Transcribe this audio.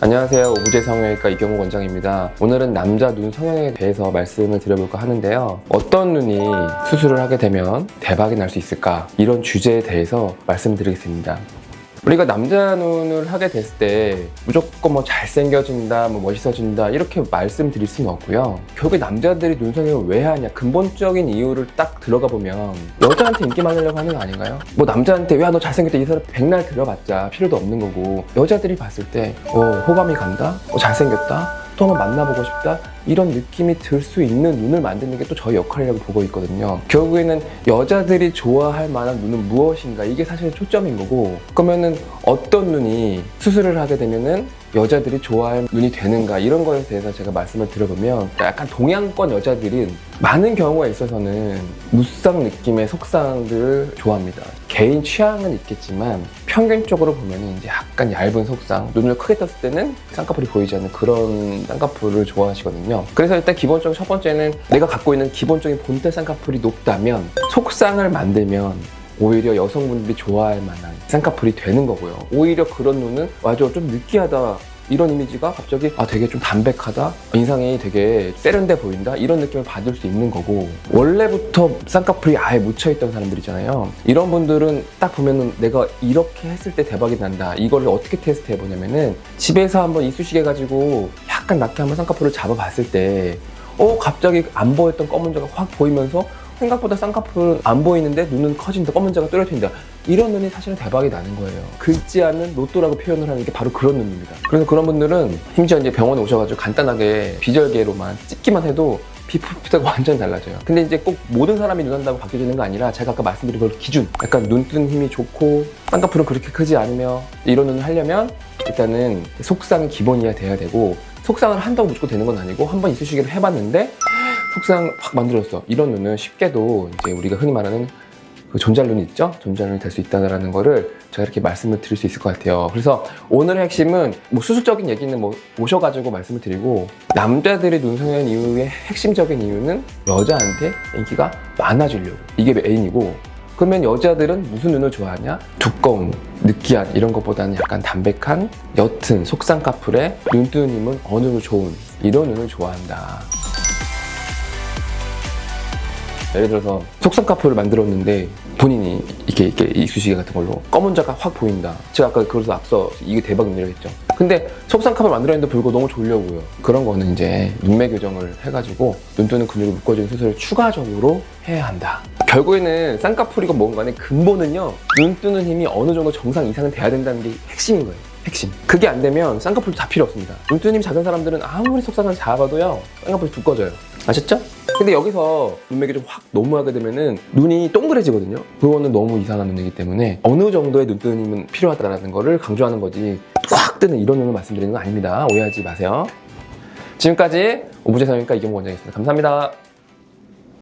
안녕하세요. 오브제 성형외과 이경욱 원장입니다. 오늘은 남자 눈 성형에 대해서 말씀을 드려볼까 하는데요. 어떤 눈이 수술을 하게 되면 대박이 날 수 있을까? 이런 주제에 대해서 말씀드리겠습니다. 우리가 남자 눈을 하게 됐을 때 무조건 뭐 잘생겨진다, 뭐 멋있어진다 이렇게 말씀드릴 수는 없고요. 결국에 남자들이 눈 성형을 왜 하냐, 근본적인 이유를 딱 들어가 보면 여자한테 인기 많으려고 하는 거 아닌가요? 뭐 남자한테 야 너 잘생겼다 이 사람 백날 들어봤자 필요도 없는 거고, 여자들이 봤을 때 호감이 간다, 잘생겼다, 또 한번 만나보고 싶다, 이런 느낌이 들 수 있는 눈을 만드는 게 또 저희 역할이라고 보고 있거든요. 결국에는 여자들이 좋아할 만한 눈은 무엇인가, 이게 사실 초점인 거고, 그러면은 어떤 눈이 수술을 하게 되면은 여자들이 좋아할 눈이 되는가, 이런 거에 대해서 제가 말씀을 드려보면, 약간 동양권 여자들은 많은 경우에 있어서는 무쌍 느낌의 속쌍들을 좋아합니다. 개인 취향은 있겠지만 평균적으로 보면 이제 약간 얇은 속쌍, 눈을 크게 떴을 때는 쌍꺼풀이 보이지 않는 그런 쌍꺼풀을 좋아하시거든요. 그래서 일단 기본적으로 첫 번째는 내가 갖고 있는 기본적인 본태 쌍꺼풀이 높다면 속쌍을 만들면 오히려 여성분들이 좋아할 만한 쌍꺼풀이 되는 거고요. 오히려 그런 눈은 맞아 좀 느끼하다, 이런 이미지가 갑자기 되게 좀 담백하다, 인상이 되게 세련돼 보인다, 이런 느낌을 받을 수 있는 거고, 원래부터 쌍꺼풀이 아예 묻혀있던 사람들이잖아요. 이런 분들은 딱 보면은 내가 이렇게 했을 때 대박이 난다, 이거를 어떻게 테스트 해보냐면은, 집에서 한번 이쑤시개 가지고 약간 낮게 한번 쌍꺼풀을 잡아봤을 때 갑자기 안 보였던 검은 자가 확 보이면서 생각보다 쌍꺼풀은 안 보이는데 눈은 커진다, 검은 자가 또렷해진다, 이런 눈이 사실은 대박이 나는 거예요. 긁지 않는 로또라고 표현을 하는 게 바로 그런 눈입니다. 그래서 그런 분들은 심지어 이제 병원에 오셔가지고 간단하게 비절개로만 찍기만 해도 피부가 완전 달라져요. 근데 이제 꼭 모든 사람이 눈 한다고 바뀌어지는 거 아니라, 제가 아까 말씀드린 그 기준, 약간 눈 뜨는 힘이 좋고 쌍꺼풀은 그렇게 크지 않으며, 이런 눈을 하려면 일단은 속쌍이 기본이야 돼야 되고, 속쌍을 한다고 무조건 되는 건 아니고, 한번 이쑤시개를 해봤는데 속쌍 확 만들었어, 이런 눈은 쉽게도 이제 우리가 흔히 말하는 그 존잘눈이 있죠? 존잘눈이 될 수 있다는 거를 제가 이렇게 말씀을 드릴 수 있을 것 같아요. 그래서 오늘의 핵심은 뭐 수술적인 얘기는 뭐 오셔가지고 말씀을 드리고, 남자들이 눈 성형 이후의 핵심적인 이유는 여자한테 인기가 많아지려고, 이게 메인이고, 그러면 여자들은 무슨 눈을 좋아하냐? 두꺼운, 느끼한 이런 것보다는 약간 담백한, 옅은 속쌍꺼풀에 눈 뜨는 힘은 어느 정도 좋은 이런 눈을 좋아한다. 예를 들어서 속쌍꺼풀을 만들었는데 본인이 이렇게 이쑤시개 같은 걸로 검은 자가 확 보인다. 제가 아까 그래서 앞서 이게 대박 눈이라고 했죠. 근데 속쌍꺼풀 만들었는데 불구하고 너무 졸려고요. 그런 거는 이제 눈매 교정을 해가지고 눈 뜨는 근육을 묶어주는 수술을 추가적으로 해야 한다. 결국에는 쌍꺼풀이건 뭔 간에 근본은요, 눈 뜨는 힘이 어느 정도 정상 이상은 돼야 된다는 게 핵심인 거예요. 핵심. 그게 안 되면 쌍꺼풀도 다 필요 없습니다. 눈 뜨는 힘이 작은 사람들은 아무리 속쌍을 잡아도요, 쌍꺼풀이 두꺼워져요. 아셨죠? 근데 여기서 눈매가 좀 확 너무하게 되면은 눈이 동그래지거든요. 그거는 너무 이상한 눈이기 때문에 어느 정도의 눈 뜨는 힘은 필요하다는 거를 강조하는 거지, 확 뜨는 이런 눈을 말씀드리는 건 아닙니다. 오해하지 마세요. 지금까지 오브제 성형외과 이경욱 원장이었습니다. 감사합니다.